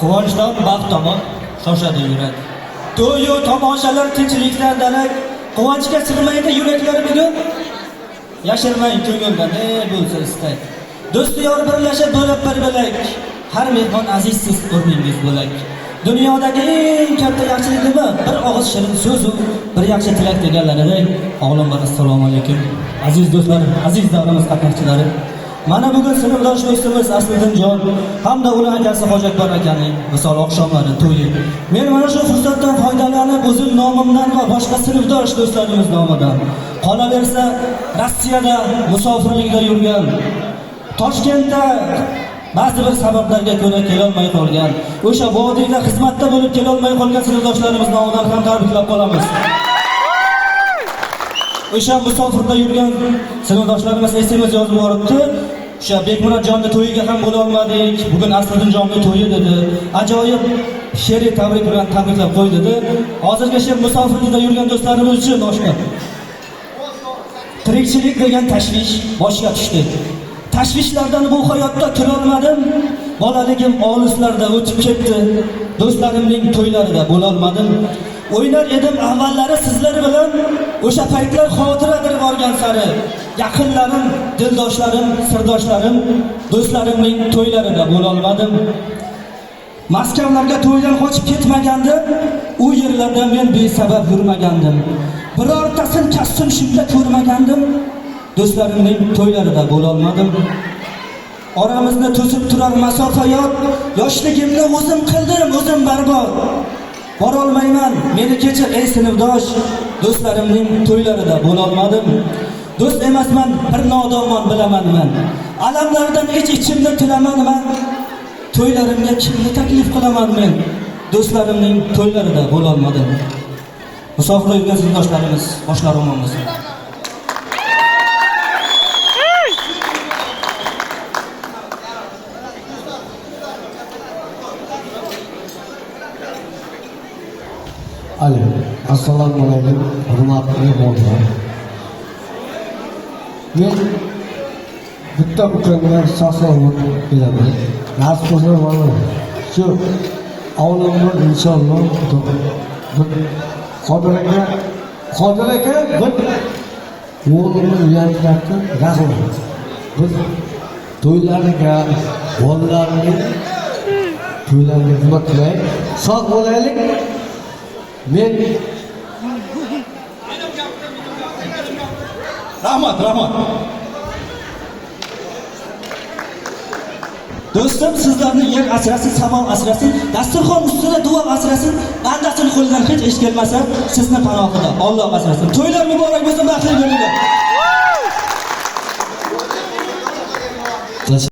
Quvonchdan baxt tomon shoshadi yurak. To'yu tomoshalar tinchlikdan darak, quvonchga sig'maydi yuraklar bugun. Yashirmang ko'ngilda ne bo'lsa istak. Do'st yor birlashib bo'lib bir bilak. Har mehmon azizsiz o'rningiz bo'lak. Dunyodagi eng katta yaxshilik nima? Bir og'iz shirin so'z u, bir yaxshi tilak deganlaridek. Avvalambor assalomu alaykum. Aziz do'stlarim, aziz davramiz qatnashchilari. Mana bugun sinfdosh do'stimiz Asliddinjon hamda uning akasi Hojiakbar akaning misol oqshomlari to'yi. Men mana shu fursatdan foydalanib o'zim nomimdan va boshqa sinfdosh do'stlarimiz nomidan, qolaversa Rossiyada musofirlikda yurgan, Toshkentda ba'zi bir sabablarga ko'ra kelolmay qolgan, o'sha vodiyda xizmatda bo'lib kelolmay qolgan sinfdoshlarimiz nomidan ham tabriklab qolamiz. O'sha musofirda yurgan sinfdoshlarimiz SMS yozib boribdi. O'sha Bekmurodjonning to'yiga ham bo'la olmadik. Bugun Asliddinjonning to'yi dedi. Ajoyib she'riy tabrik bilan tabriklab qo'y dedi. Hozirgi shu musofirlikda yurgan do'stlarimiz uchun boshqa. Tirikchilik degan tashvish boshga tushdi. Tashvishlardan bu hayotda turolmadim. Bolaligim olislarda o'tib ketdi. Do'stlarimning to'ylarida bo'la olmadim. O'ynar edim avvallari sizlar bilan, o'sha paytlar xotiradir borgan sari. Yaqinlarim, dildoshlarim, sirdoshlarim, do'stlarimning to'ylarida bo'la olmadim. Maskovlarga to'ydan qochib ketmagandim, u yerlarda men besabab yurmagandim. Birortasini kassim shunda ko'rmagandim, do'stlarimning to'ylarida bo'la olmadim. Oramizni to'sib turar masofa yor, yoshligimni o'zim qildim, o'zim barbod. Borolmayman, meni kechir ey sinfdosh, do'stlarimning to'ylarida bo'la olmadim. Do'st emasman, bir nodonman bilaman men. Alamlardan ichimda tilaman men. To'ylarimga kimni taklif qilaman men? Do'stlarimning to'ylarida bo'la olmadim. Musofirda yurgan sinfdoshlarimiz, boshlari omon bo'lsin. Assalomu alaykum, hurmatli mehmonlar. Men bitta ukamga sog'lom bilaman. Nasib bo'lsa mana shu avvalambor inshaalloh Qodir aka bir o'g'limni uylantiradi, rahmat. Biz to'ylariga, bolalarning to'ylariga xizmat qilaylik, sog' bo'laylik. Men Rahmat. Do'stim, sizlarni yer asrasin, samo asrasin, dasturxon ustida duo asrasin, bandasini qo'lidan hech ish kelmasa, sizni panohida Alloh asrasin. To'ylar muborak bo'lsin, baxtli bo'ling.